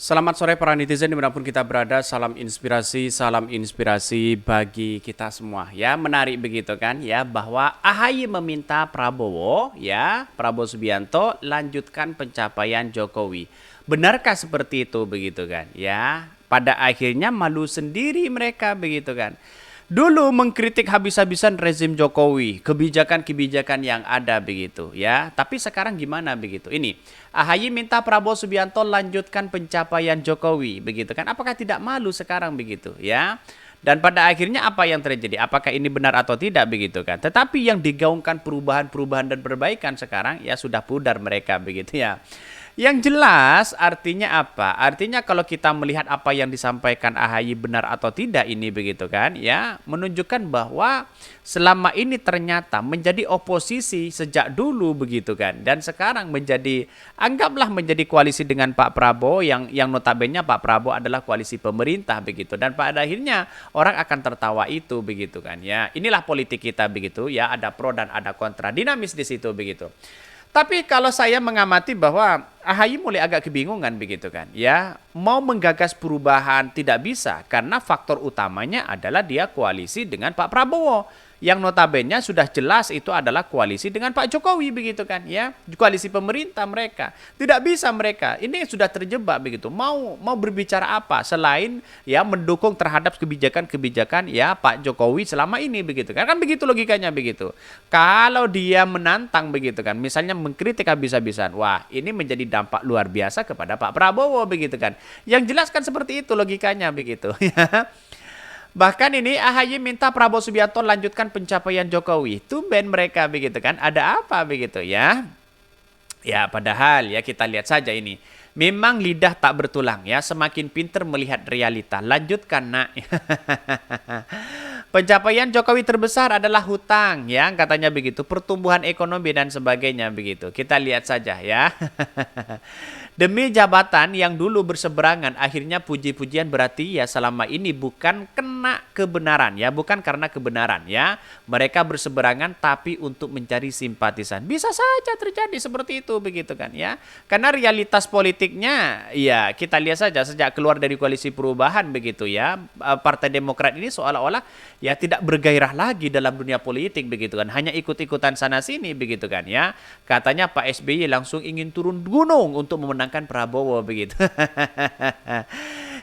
Selamat sore para netizen dimanapun kita berada, salam inspirasi bagi kita semua. Ya, menarik begitu kan ya, bahwa AHY meminta Prabowo, ya, Prabowo Subianto lanjutkan pencapaian Jokowi. Benarkah seperti itu begitu kan ya? Pada akhirnya malu sendiri mereka begitu kan. Dulu mengkritik habis-habisan rezim Jokowi, kebijakan-kebijakan yang ada begitu ya. Tapi sekarang gimana begitu? Ini AHY minta Prabowo Subianto lanjutkan pencapaian Jokowi begitu kan. Apakah tidak malu sekarang begitu ya? Dan pada akhirnya apa yang terjadi? Apakah ini benar atau tidak begitu kan? Tetapi yang digaungkan perubahan-perubahan dan perbaikan sekarang ya sudah pudar mereka begitu ya. Yang jelas artinya apa? Artinya kalau kita melihat apa yang disampaikan AHY benar atau tidak ini begitu kan ya, menunjukkan bahwa selama ini ternyata menjadi oposisi sejak dulu begitu kan, dan sekarang menjadi, anggaplah menjadi koalisi dengan Pak Prabowo yang notabene Pak Prabowo adalah koalisi pemerintah begitu, dan pada akhirnya orang akan tertawa itu begitu kan ya. Inilah politik kita begitu ya, ada pro dan ada kontra, dinamis di situ begitu. Tapi kalau saya mengamati bahwa AHY mulai agak kebingungan begitu kan ya, mau menggagas perubahan tidak bisa karena faktor utamanya adalah dia koalisi dengan Pak Prabowo yang notabene sudah jelas itu adalah koalisi dengan Pak Jokowi begitu kan ya, koalisi pemerintah mereka. Tidak bisa mereka, ini sudah terjebak begitu, mau berbicara apa selain ya mendukung terhadap kebijakan-kebijakan ya Pak Jokowi selama ini begitu kan begitu logikanya begitu. Kalau dia menantang begitu kan, misalnya mengkritik habis-habisan, wah ini menjadi dampak luar biasa kepada Pak Prabowo begitu kan. Yang jelas kan seperti itu logikanya begitu ya. Bahkan ini AHY minta Prabowo Subianto lanjutkan pencapaian Jokowi. Tumben mereka begitu kan. Ada apa begitu ya? Ya padahal ya kita lihat saja ini. Memang lidah tak bertulang ya. Semakin pinter melihat realita. Lanjutkan nak. Pencapaian Jokowi terbesar adalah hutang ya, katanya begitu, pertumbuhan ekonomi dan sebagainya begitu. Kita lihat saja ya. Demi jabatan yang dulu berseberangan, akhirnya puji-pujian berarti ya selama ini bukan kena kebenaran ya, bukan karena kebenaran ya. Mereka berseberangan tapi untuk mencari simpatisan. Bisa saja terjadi seperti itu begitu kan ya. Karena realitas politiknya ya kita lihat saja sejak keluar dari koalisi perubahan begitu ya. Partai Demokrat ini seolah-olah ya tidak bergairah lagi dalam dunia politik begitu kan, hanya ikut-ikutan sana sini begitu kan ya. Katanya Pak SBY langsung ingin turun gunung untuk memenangkan Prabowo begitu.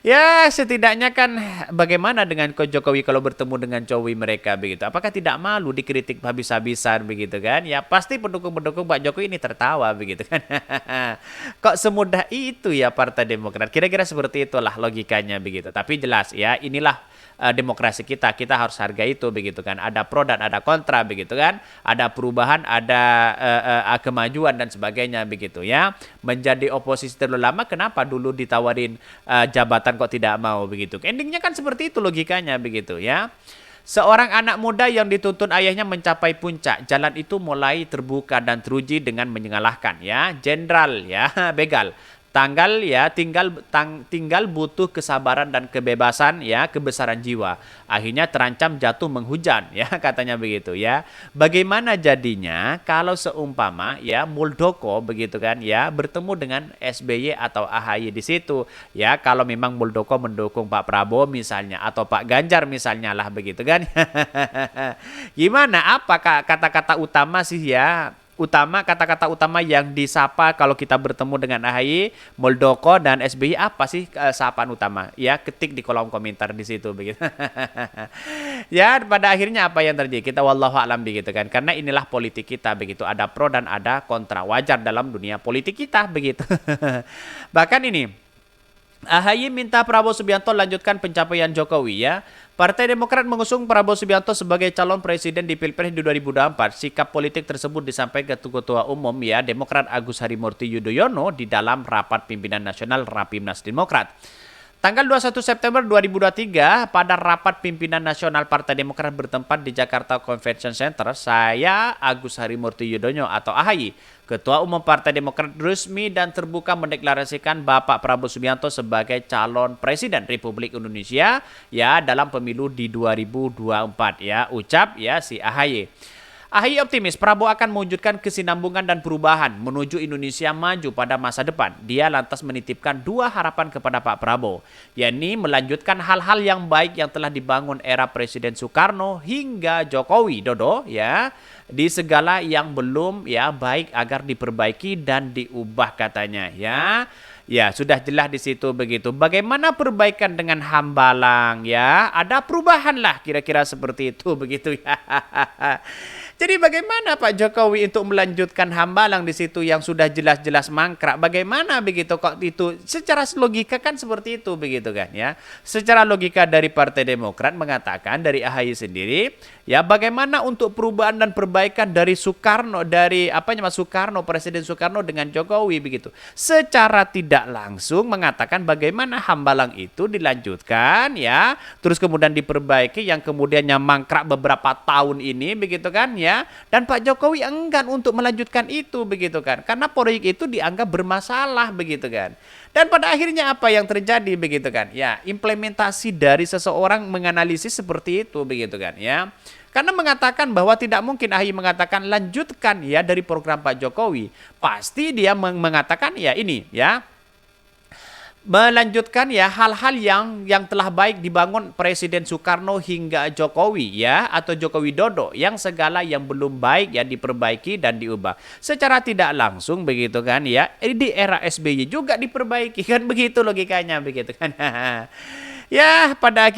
Ya setidaknya kan bagaimana dengan Jokowi kalau bertemu dengan Jokowi mereka begitu, apakah tidak malu dikritik habis-habisan begitu kan ya. Pasti pendukung-pendukung Pak Jokowi ini tertawa begitu kan. Kok semudah itu ya Partai Demokrat, kira-kira seperti itulah logikanya begitu. Tapi jelas ya, inilah demokrasi kita harus hargai itu begitu kan. Ada pro dan ada kontra begitu kan, ada perubahan, ada kemajuan dan sebagainya begitu ya. Menjadi oposisi terlalu lama, kenapa dulu ditawarin jabatan kok tidak mau begitu. Endingnya kan seperti itu logikanya begitu ya. Seorang anak muda yang dituntun ayahnya mencapai puncak, jalan itu mulai terbuka dan teruji dengan mengalahkan ya Jenderal ya Begal. Tinggal butuh kesabaran dan kebebasan ya, kebesaran jiwa. Akhirnya terancam jatuh menghujan ya, katanya begitu ya. Bagaimana jadinya kalau seumpama ya Muldoko begitu kan ya bertemu dengan SBY atau AHY di situ ya, kalau memang Muldoko mendukung Pak Prabowo misalnya atau Pak Ganjar misalnya lah begitu kan. Gimana, apa kata-kata utama sih ya? Kata-kata utama yang disapa kalau kita bertemu dengan AHY, Muldoko dan SBY, apa sih sapaan utama? Ya, ketik di kolom komentar di situ begitu. Ya, pada akhirnya apa yang terjadi? Kita wallahu alam begitu kan. Karena inilah politik kita begitu, ada pro dan ada kontra. Wajar dalam dunia politik kita begitu. Bahkan ini AHY minta Prabowo Subianto lanjutkan pencapaian Jokowi ya. Partai Demokrat mengusung Prabowo Subianto sebagai calon presiden di Pilpres di 2024. Sikap politik tersebut disampaikan Ketua Umum ya Demokrat Agus Harimurti Yudhoyono di dalam rapat pimpinan nasional Rapimnas Demokrat. Tanggal 21 September 2023 pada rapat pimpinan nasional Partai Demokrat bertempat di Jakarta Convention Center, saya Agus Harimurti Yudhoyono atau AHY, Ketua Umum Partai Demokrat, resmi dan terbuka mendeklarasikan Bapak Prabowo Subianto sebagai calon presiden Republik Indonesia ya dalam pemilu di 2024 ya, ucap ya si AHY. AHY optimis Prabowo akan mewujudkan kesinambungan dan perubahan menuju Indonesia maju pada masa depan. Dia lantas menitipkan 2 harapan kepada Pak Prabowo, yakni melanjutkan hal-hal yang baik yang telah dibangun era Presiden Soekarno hingga Jokowi Dodo ya, di segala yang belum ya baik agar diperbaiki dan diubah katanya ya. Ya, sudah jelas di situ begitu. Bagaimana perbaikan dengan Hambalang ya? Ada perubahan lah kira-kira seperti itu begitu ya. Jadi bagaimana Pak Jokowi untuk melanjutkan Hambalang di situ yang sudah jelas-jelas mangkrak? Bagaimana begitu kok itu? Secara logika kan seperti itu begitu kan ya. Secara logika dari Partai Demokrat mengatakan dari AHY sendiri ya, bagaimana untuk perubahan dan perbaikan dari Soekarno, dari Soekarno, Presiden Soekarno dengan Jokowi begitu. Secara tidak langsung mengatakan bagaimana Hambalang itu dilanjutkan ya, terus kemudian diperbaiki yang kemudiannya mangkrak beberapa tahun ini begitu kan ya. Dan Pak Jokowi enggan untuk melanjutkan itu begitu kan, karena proyek itu dianggap bermasalah begitu kan. Dan pada akhirnya apa yang terjadi begitu kan ya, implementasi dari seseorang menganalisis seperti itu begitu kan ya. Karena mengatakan bahwa tidak mungkin AHY mengatakan lanjutkan ya dari program Pak Jokowi. Pasti dia mengatakan ya ini ya, melanjutkan ya hal-hal yang telah baik dibangun Presiden Soekarno hingga Jokowi ya, atau Joko Widodo, yang segala yang belum baik ya diperbaiki dan diubah. Secara tidak langsung begitu kan ya, di era SBY juga diperbaiki kan, begitu logikanya begitu kan. Ya, pada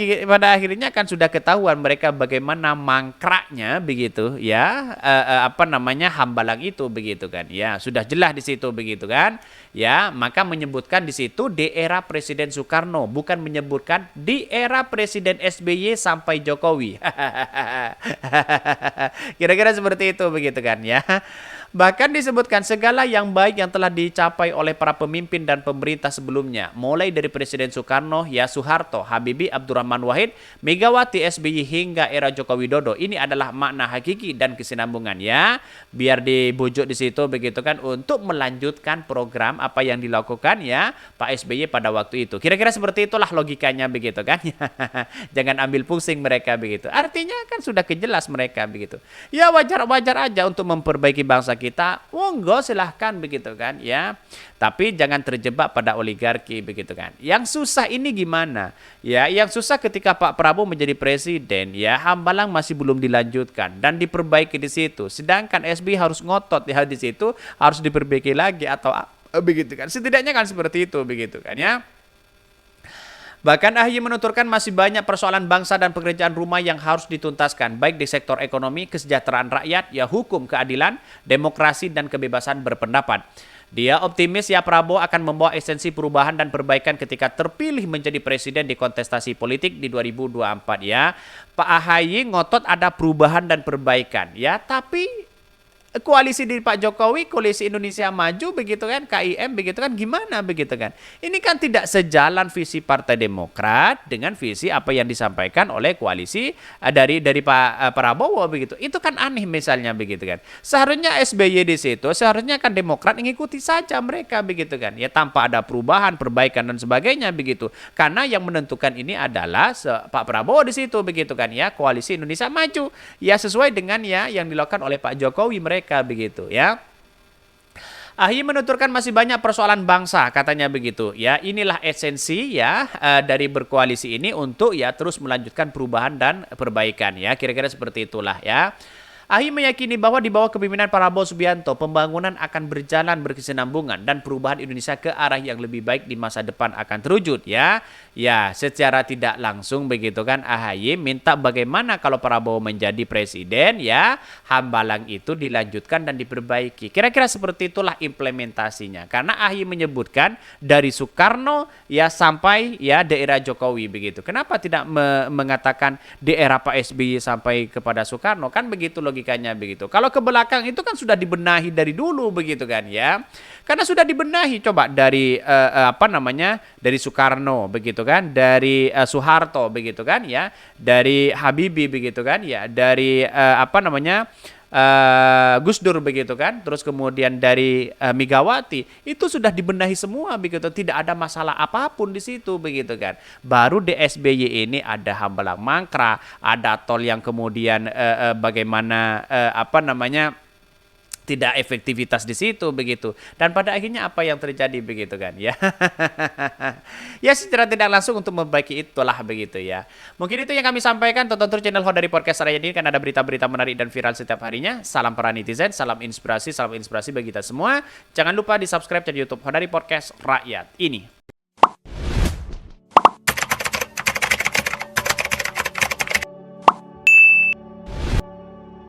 akhirnya kan sudah ketahuan mereka bagaimana mangkraknya begitu ya, Hambalang itu begitu kan. Ya, sudah jelas di situ begitu kan. Ya, maka menyebutkan di situ di era Presiden Soekarno, bukan menyebutkan di era Presiden SBY sampai Jokowi. Kira-kira seperti itu begitu kan ya. Bahkan disebutkan segala yang baik yang telah dicapai oleh para pemimpin dan pemerintah sebelumnya, mulai dari Presiden Soekarno, ya Soeharto, Habibie, Abdurrahman Wahid, Megawati, SBY hingga era Joko Widodo. Ini adalah makna hakiki dan kesinambungan ya. Biar dibujuk di situ begitu kan, untuk melanjutkan program apa yang dilakukan ya Pak SBY pada waktu itu. Kira-kira seperti itulah logikanya begitu kan. Jangan ambil pusing mereka begitu. Artinya kan sudah kejelas mereka begitu. Ya wajar-wajar aja untuk memperbaiki bangsa kita, monggo silahkan begitu kan ya. Tapi jangan terjebak pada oligarki begitu kan. Yang susah ini gimana? Ya, yang susah ketika Pak Prabowo menjadi presiden ya, Hambalang masih belum dilanjutkan dan diperbaiki di situ. Sedangkan SBY harus ngotot ya di situ, harus diperbaiki lagi atau begitu kan. Setidaknya kan seperti itu begitu kan ya. Bahkan AHY menuturkan masih banyak persoalan bangsa dan pekerjaan rumah yang harus dituntaskan, baik di sektor ekonomi, kesejahteraan rakyat, ya hukum, keadilan, demokrasi, dan kebebasan berpendapat. Dia optimis ya Prabowo akan membawa esensi perubahan dan perbaikan ketika terpilih menjadi presiden di kontestasi politik di 2024 ya. Pak AHY ngotot ada perubahan dan perbaikan ya, tapi koalisi di Pak Jokowi, koalisi Indonesia Maju begitu kan, KIM begitu kan, gimana begitu kan. Ini kan tidak sejalan visi Partai Demokrat dengan visi apa yang disampaikan oleh koalisi dari Pak Prabowo begitu. Itu kan aneh misalnya begitu kan. Seharusnya SBY di situ, seharusnya kan Demokrat mengikuti saja mereka begitu kan. Ya tanpa ada perubahan, perbaikan dan sebagainya begitu. Karena yang menentukan ini adalah Pak Prabowo di situ begitu kan ya, koalisi Indonesia Maju. Ya sesuai dengan ya yang dilakukan oleh Pak Jokowi mereka begitu ya. AHY menuturkan masih banyak persoalan bangsa katanya begitu ya. Inilah esensi ya dari berkoalisi ini untuk ya terus melanjutkan perubahan dan perbaikan ya. Kira-kira seperti itulah ya. AHY meyakini bahwa di bawah kepemimpinan Prabowo Subianto, pembangunan akan berjalan berkesinambungan dan perubahan Indonesia ke arah yang lebih baik di masa depan akan terwujud ya. Ya, secara tidak langsung begitu kan AHY minta bagaimana kalau Prabowo menjadi presiden ya, Hambalang itu dilanjutkan dan diperbaiki. Kira-kira seperti itulah implementasinya. Karena AHY menyebutkan dari Soekarno ya sampai ya daerah Jokowi begitu. Kenapa tidak mengatakan di era Pak SBY sampai kepada Soekarno? Kan begitu logikanya begitu. Kalau ke belakang itu kan sudah dibenahi dari dulu begitu kan ya. Karena sudah dibenahi coba dari dari Soekarno begitu kan, dari Soeharto begitu kan ya, dari Habibie begitu kan ya, dari Gus Dur begitu kan, terus kemudian dari Megawati itu sudah dibenahi semua begitu, tidak ada masalah apapun di situ begitu kan. Baru di SBY ini ada Hambalang Mangkrak, ada tol yang kemudian bagaimana apa namanya tidak efektivitas di situ begitu, dan pada akhirnya apa yang terjadi begitu kan ya. Ya secara tidak langsung untuk memperbaiki itulah begitu ya. Mungkin itu yang kami sampaikan. Tonton terus channel Hodari Podcast Raya ini kan ada berita-berita menarik dan viral setiap harinya. Salam para netizen, salam inspirasi bagi kita semua. Jangan lupa di subscribe channel YouTube Hodari Podcast Rakyat ini.